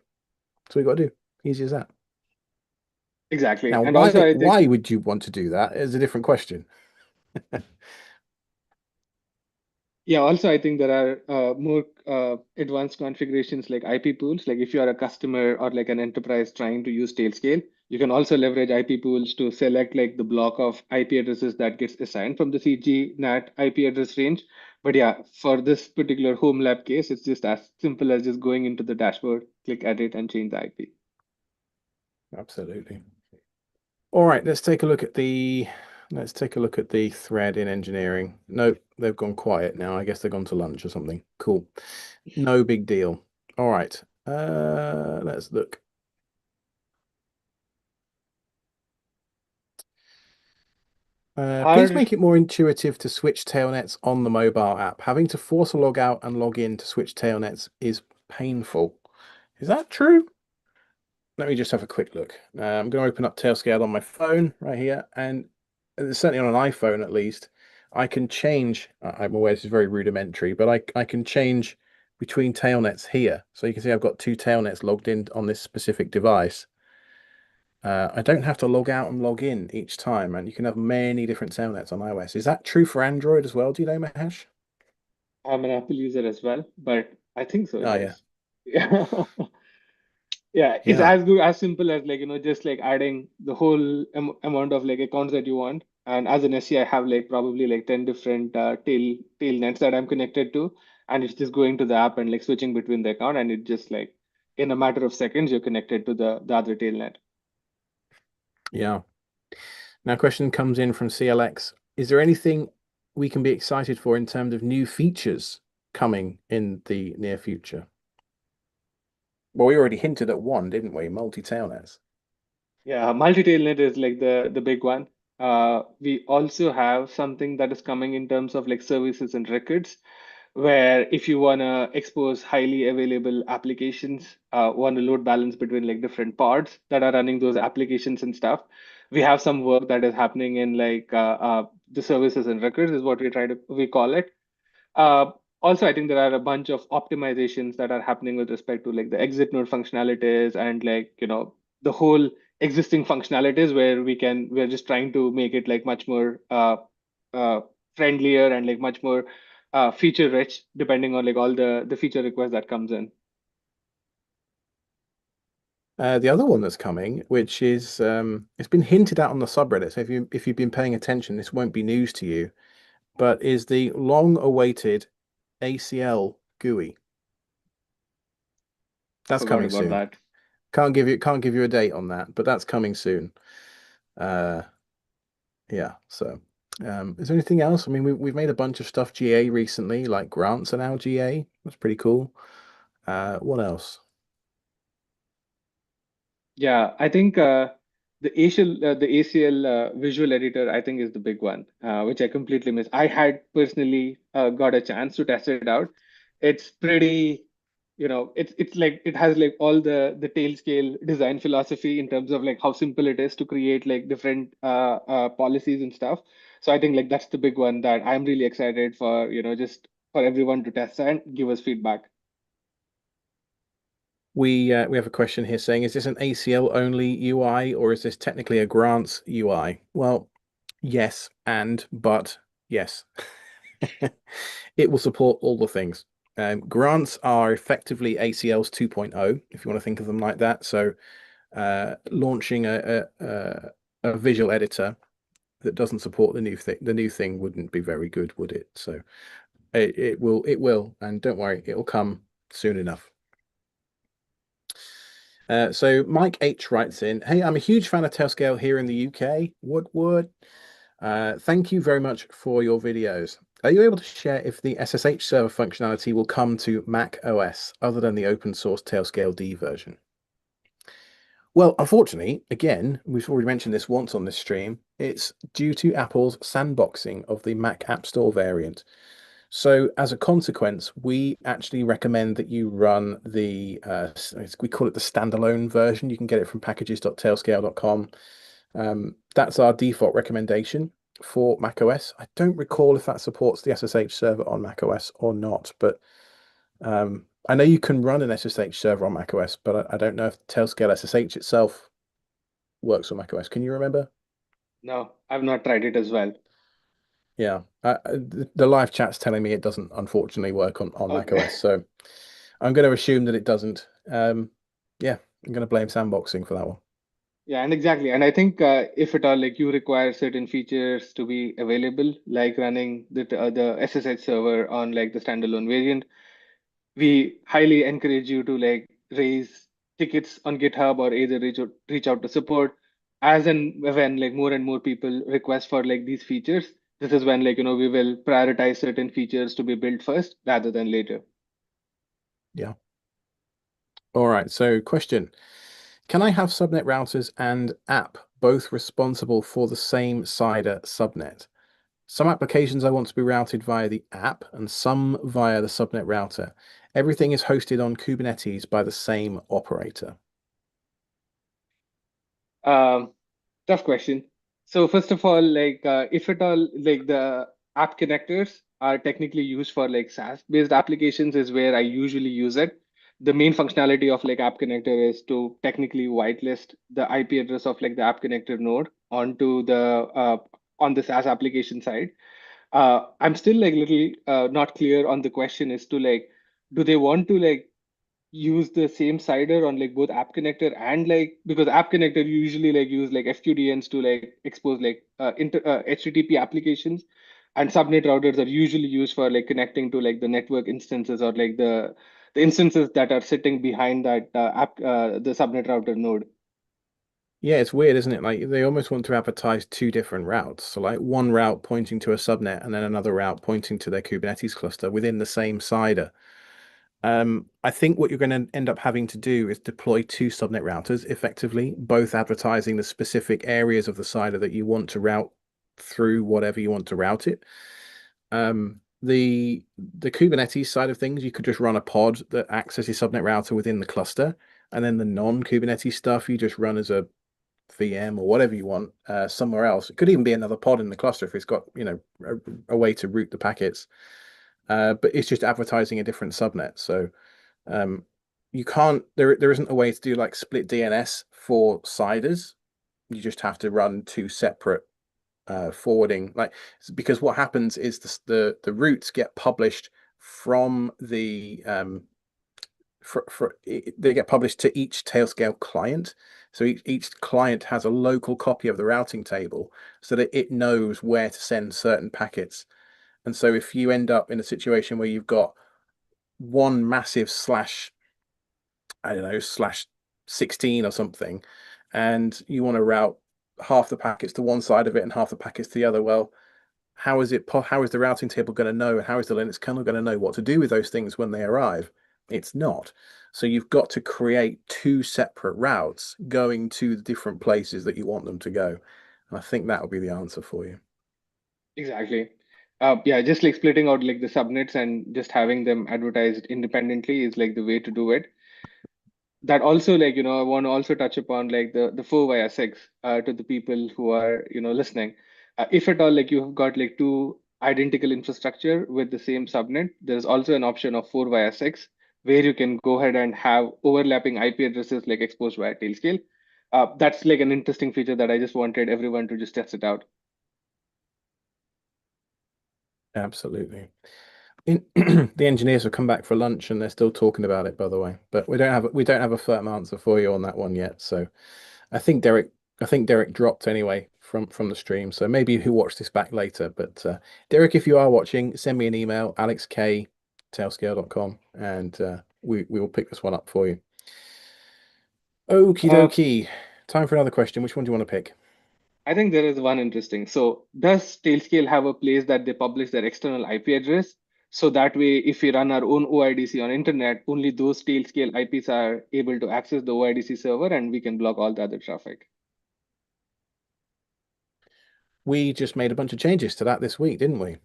That's what you got to do. Easy as that. Exactly. Now, And also, I think why would you want to do that is a different question. Yeah, also I think there are more advanced configurations like IP pools. Like if you are a customer or like an enterprise trying to use Tailscale, you can also leverage IP pools to select like the block of IP addresses that gets assigned from the CG NAT IP address range. But yeah, for this particular home lab case, it's just as simple as just going into the dashboard, click edit and change the IP. Absolutely. All right, let's take a look at the thread in engineering. No, they've gone quiet now. I guess they've gone to lunch or something. Cool. No big deal. All right. Let's look. Please Our make it more intuitive to switch tailnets on the mobile app. Having to force a log out and log in to switch tailnets is painful. Is that true? Let me just have a quick look. I'm going to open up Tailscale on my phone right here, and certainly on an iPhone at least, I can change. I'm aware this is very rudimentary, but I can change between tailnets here. So you can see I've got two tailnets logged in on this specific device. I don't have to log out and log in each time, and you can have many different tailnets on iOS. Is that true for Android as well? Do you know, Mahesh? I'm an Apple user as well, but I think so, Oh yeah, yes. Yeah. Yeah, it's yeah, as good as simple as like just like adding the whole amount of like accounts that you want. And as an SE, I have like probably like 10 different tail nets that I'm connected to, and it's just going to the app and like switching between the account, and it just like in a matter of seconds you're connected to the other tail net. yeah. Now, question comes in from CLX. Is there anything we can be excited for in terms of new features coming in the near future? Well, we already hinted at one, didn't we? Multi-tailnets. Yeah, multi-tailnet is like the big one. We also have something that is coming in terms of like services and records, where if you wanna expose highly available applications, want to load balance between like different pods that are running those applications and stuff, we have some work that is happening in like the services and records is what we call it. uh, Also, I think there are a bunch of optimizations that are happening with respect to like the exit node functionalities and like, the whole existing functionalities where we're just trying to make it like much more uh, friendlier and like much more feature rich depending on like all the feature requests that comes in. The other one that's coming, which is it's been hinted at on the subreddit. So if you've been paying attention, this won't be news to you, but is the long-awaited ACL GUI. That's Forgot coming about soon. that. Can't give you a date on that, but that's coming soon. Uh, yeah. So, is there anything else? I mean, we've made a bunch of stuff GA recently, like grants are now GA. That's pretty cool. What else? Yeah, I think the ACL visual editor, I think, is the big one, which I completely missed. I had personally got a chance to test it out. It's pretty, it's like it has like all the tail scale design philosophy in terms of like how simple it is to create like different policies and stuff. So I think like that's the big one that I'm really excited for, just for everyone to test and give us feedback. We have a question here saying, is this an ACL only UI or is this technically a grants UI? Well, yes, but yes. It will support all the things. Grants are effectively ACL's 2.0, if you want to think of them like that. So, launching a visual editor that doesn't support the new thing wouldn't be very good, would it? So, it will, and don't worry, it'll come soon enough. So Mike H writes in, "Hey, I'm a huge fan of Tailscale here in the UK. Wood. Thank you very much for your videos. Are you able to share if the SSH server functionality will come to Mac OS other than the open source Tailscale D version?" Well, unfortunately, again, we've already mentioned this once on this stream. It's due to Apple's sandboxing of the Mac App Store variant. So, as a consequence, we actually recommend that you run we call it the standalone version. You can get it from packages.tailscale.com. That's our default recommendation for macOS. I don't recall if that supports the SSH server on macOS or not, but I know you can run an SSH server on macOS, but I don't know if Tailscale SSH itself works on macOS. Can you remember? No, I've not tried it as well. Yeah, the live chat's telling me it doesn't unfortunately work on Okay. macOS, so I'm going to assume that it doesn't. Yeah, I'm going to blame sandboxing for that one. Yeah, and exactly. And I think if at all, like you require certain features to be available, like running the SSH server on like the standalone variant, we highly encourage you to like raise tickets on GitHub or either reach out to support as and when like more and more people request for like these features. This is when like we will prioritize certain features to be built first rather than later. Yeah. All right. So, question: can I have subnet routers and app both responsible for the same CIDR subnet? Some applications I want to be routed via the app and some via the subnet router. Everything is hosted on Kubernetes by the same operator. Um, Tough question. So first of all, like if at all, like the app connectors are technically used for like SaaS-based applications is where I usually use it. The main functionality of like app connector is to technically whitelist the IP address of like the app connector node onto the on the SaaS application side. I'm still like little not clear on the question as to like, do they want to like use the same CIDR on like both app connector and like because app connector usually like use like FQDNs to like expose like HTTP applications, and subnet routers are usually used for like connecting to like the network instances or like the instances that are sitting behind that the subnet router node. Yeah, it's weird, isn't it? Like they almost want to advertise two different routes. So like one route pointing to a subnet and then another route pointing to their Kubernetes cluster within the same CIDR. I think what you're going to end up having to do is deploy two subnet routers effectively, both advertising the specific areas of the CIDR that you want to route through whatever you want to route it. The Kubernetes side of things, you could just run a pod that acts as your subnet router within the cluster, and then the non-Kubernetes stuff you just run as a VM or whatever you want somewhere else. It could even be another pod in the cluster if it's got a way to route the packets. But it's just advertising a different subnet. So um, you can't there isn't a way to do like split DNS for CIDRs. You just have to run two separate forwarding because what happens is the routes get published from they get published to each Tailscale client. So each client has a local copy of the routing table so that it knows where to send certain packets. And so if you end up in a situation where you've got one massive slash, I don't know, slash 16 or something, and you want to route half the packets to one side of it and half the packets to the other, well, how is the routing table going to know, and how is the Linux kernel going to know what to do with those things when they arrive? It's not. So you've got to create two separate routes going to the different places that you want them to go. And I think that will be the answer for you. Exactly. Yeah, just like splitting out like the subnets and just having them advertised independently is like the way to do it. That also like I want to also touch upon like the 4 via 6 to the people who are listening. If at all like you've got like two identical infrastructure with the same subnet, there's also an option of 4 via 6 where you can go ahead and have overlapping IP addresses like exposed via Tailscale. That's like an interesting feature that I just wanted everyone to just test it out. Absolutely. The engineers have come back for lunch and they're still talking about it, by the way. But we don't have a firm answer for you on that one yet. So I think Derek I think Derek dropped anyway from the stream. So maybe he'll watch this back later. But Derek, if you are watching, send me an email, alexk@tailscale.com, and we will pick this one up for you. Okie Uh, dokie. Time for another question. Which one do you want to pick? I think there is one interesting. So, does Tailscale have a place that they publish their external IP address? So that way, if we run our own OIDC on internet, only those Tailscale IPs are able to access the OIDC server, and we can block all the other traffic. We just made a bunch of changes to that this week, didn't we?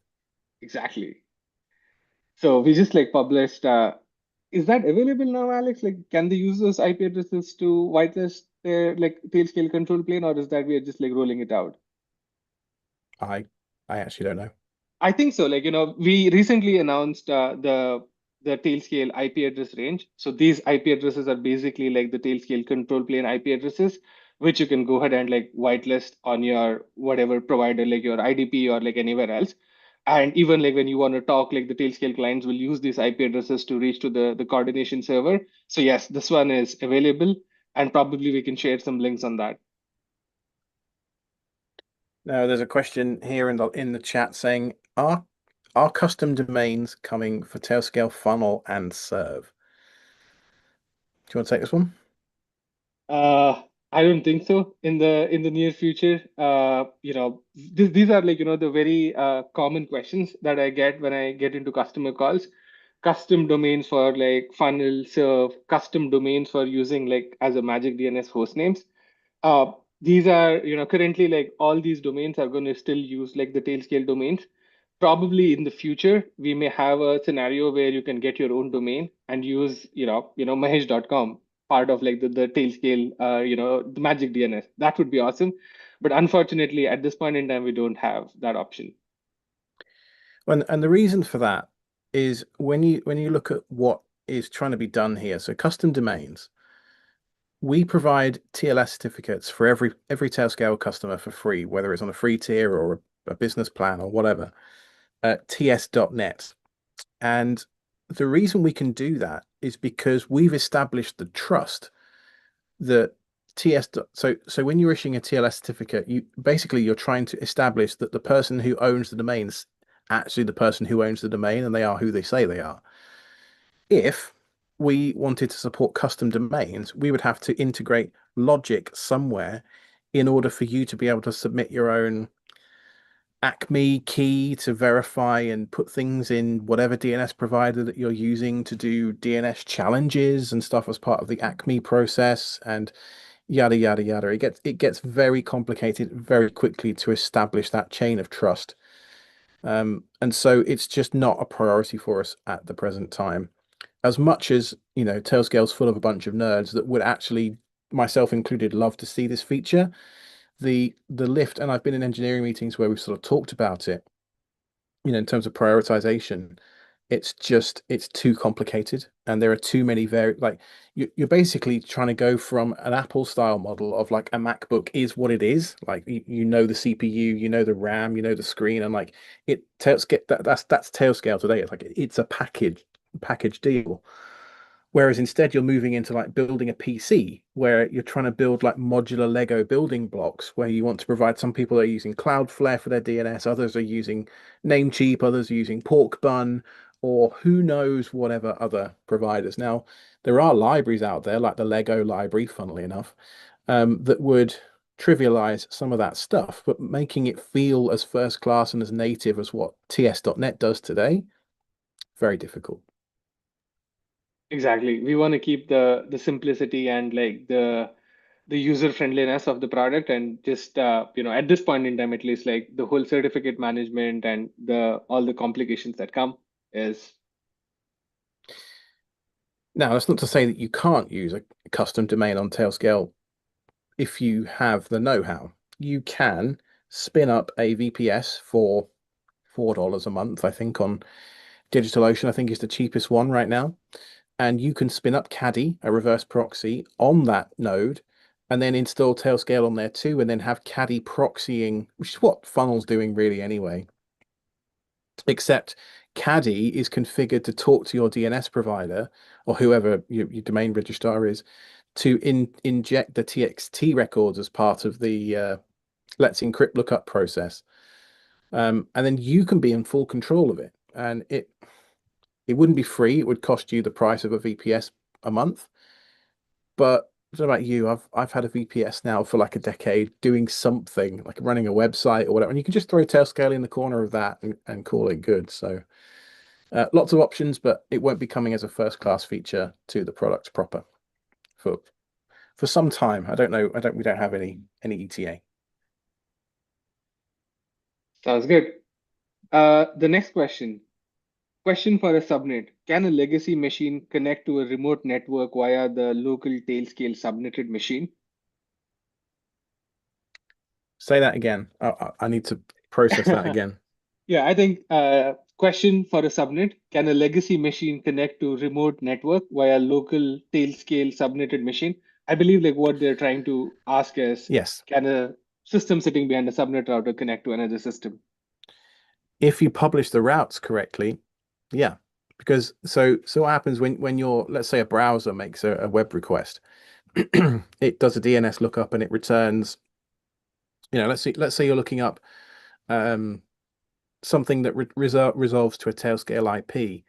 Exactly. So we just like published. Is that available now, Alex? Like, can they use those IP addresses to whitelist their like Tailscale control plane, or is that we are just like rolling it out? I I actually don't know. I think so. Like, we recently announced the Tailscale IP address range. So these IP addresses are basically like the Tailscale control plane IP addresses, which you can go ahead and like whitelist on your whatever provider, like your IDP or like anywhere else. And even like when you want to talk, like the Tailscale clients will use these IP addresses to reach to the coordination server. So yes, this one is available, and probably we can share some links on that. Now, there's a question here in the chat saying, are custom domains coming for Tailscale Funnel and Serve? Do you want to take this one? Uh, I don't think so in the near future. These are like the very common questions that I get when I get into customer calls. Custom domains for like funnel serve, custom domains for using like as a magic DNS host names. Uh, these are currently like all these domains are going to still use like the Tailscale domains. Probably in the future, we may have a scenario where you can get your own domain and use Mahesh.com, part of like the Tailscale, the magic DNS. That would be awesome. But unfortunately, at this point in time, we don't have that option. And the reason for that is when you look at what is trying to be done here, so custom domains, we provide TLS certificates for every Tailscale customer for free, whether it's on a free tier or a business plan or whatever, at ts.net. And the reason we can do that is because we've established the trust that TS. So when you're issuing a TLS certificate, you're trying to establish that the person who owns the domain is actually the person who owns the domain, and they are who they say they are. If we wanted to support custom domains, we would have to integrate logic somewhere in order for you to be able to submit your own Acme key to verify and put things in whatever DNS provider that you're using to do DNS challenges and stuff as part of the Acme process and yada yada yada. It gets very complicated very quickly to establish that chain of trust. And so it's just not a priority for us at the present time. As much as, Tailscale's full of a bunch of nerds that would actually, myself included, love to see this feature, the lift, and I've been in engineering meetings where we've sort of talked about it, in terms of prioritization, it's too complicated and there are too many like you're basically trying to go from an Apple style model of like a MacBook is what it is, like the CPU, the RAM, the screen, and like it tails get that's Tailscale today. It's like it's a package deal. Whereas instead you're moving into like building a PC where you're trying to build like modular Lego building blocks where you want to provide, some people are using Cloudflare for their DNS, others are using Namecheap, others are using Porkbun, or who knows whatever other providers. Now, there are libraries out there like the Lego library, funnily enough, that would trivialize some of that stuff, but making it feel as first class and as native as what ts.net does today, very difficult. Exactly. We want to keep the simplicity and like the user friendliness of the product, and just at this point in time at least, like the whole certificate management and the all the complications that come is. Now, that's not to say that you can't use a custom domain on Tailscale if you have the know-how. You can spin up a VPS for $4 a month, I think, on DigitalOcean. I think is the cheapest one right now. And you can spin up Caddy, a reverse proxy, on that node, and then install Tailscale on there too, and then have Caddy proxying, which is what Funnel's doing really anyway. Except Caddy is configured to talk to your DNS provider or whoever your domain registrar is to inject the TXT records as part of the Let's Encrypt lookup process. And then you can be in full control of it. And it wouldn't be free. It would cost you the price of a VPS a month. But what about you? I've had a VPS now for like a decade doing something, like running a website or whatever. And you can just throw Tailscale in the corner of that and call it good. So Lots of options, but it won't be coming as a first class feature to the product proper for for some time. I don't know. I don't. We don't have any ETA. Sounds good. The next question. Question for a subnet. Can a legacy machine connect to a remote network via the local Tailscale subnetted machine? Say that again. I need to process that again. Yeah, I think question for a subnet. Can a legacy machine connect to remote network via local Tailscale subnetted machine? I believe like what they're trying to ask is, Yes. can a system sitting behind a subnet router connect to another system? If you publish the routes correctly, yeah. Because so what happens when you're, let's say a browser makes a web request, it does a DNS lookup and it returns, let's say you're looking up um something that resolves to a Tailscale IP.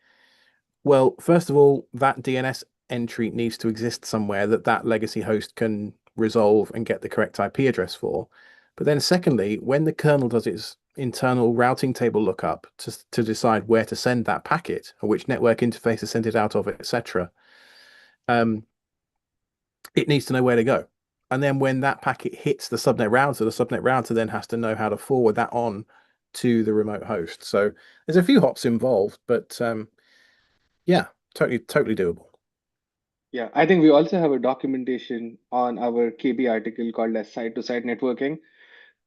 Well, first of all, that DNS entry needs to exist somewhere that that legacy host can resolve and get the correct IP address for. But then secondly, when the kernel does its internal routing table lookup to decide where to send that packet or which network interface to send it out of, etc., um, it needs to know where to go. And then when that packet hits the subnet router then has to know how to forward that on to the remote host. So there's a few hops involved, but yeah, totally doable. Yeah, I think we also have a documentation on our KB article called as site-to-site networking,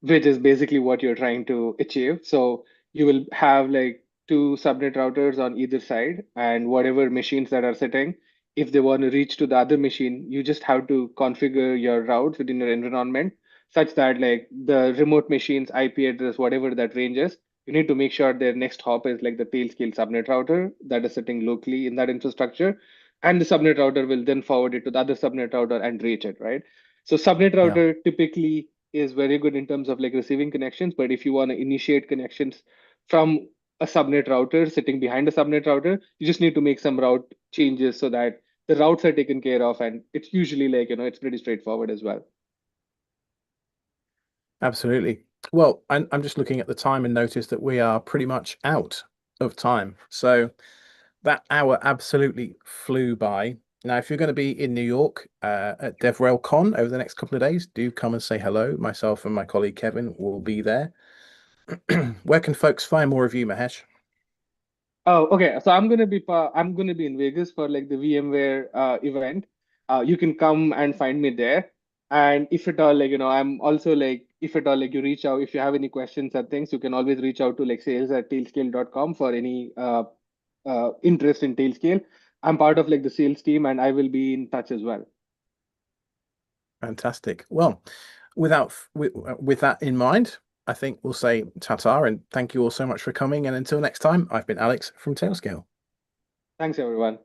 which is basically what you're trying to achieve. So you will have like two subnet routers on either side, and whatever machines that are sitting, if they want to reach to the other machine, you just have to configure your routes within your environment such that like the remote machine's IP address, whatever that range is, you need to make sure their next hop is like the Tailscale subnet router that is sitting locally in that infrastructure. And the subnet router will then forward it to the other subnet router and reach it, right? So subnet Yeah. router typically is very good in terms of like receiving connections. But if you want to initiate connections from a subnet router sitting behind a subnet router, you just need to make some route changes so that the routes are taken care of. And it's usually like, it's pretty straightforward as well. Absolutely. Well, I'm just looking at the time and notice that we are pretty much out of time. So that hour absolutely flew by. Now, if you're going to be in New York at DevRelCon over the next couple of days, do come and say hello. Myself and my colleague Kevin will be there. Where can folks find more of you, Mahesh? Oh, okay. So I'm gonna be in Vegas for like the VMware event. You can come and find me there. And if at all, like I'm also like if at all like you reach out, if you have any questions or things, you can always reach out to like sales@tailscale.com for any interest in Tailscale. I'm part of like the sales team, and I will be in touch as well. Fantastic. Well, with that in mind, I think we'll say ta-ta and thank you all so much for coming. And until next time, I've been Alex from Tailscale. Thanks, everyone.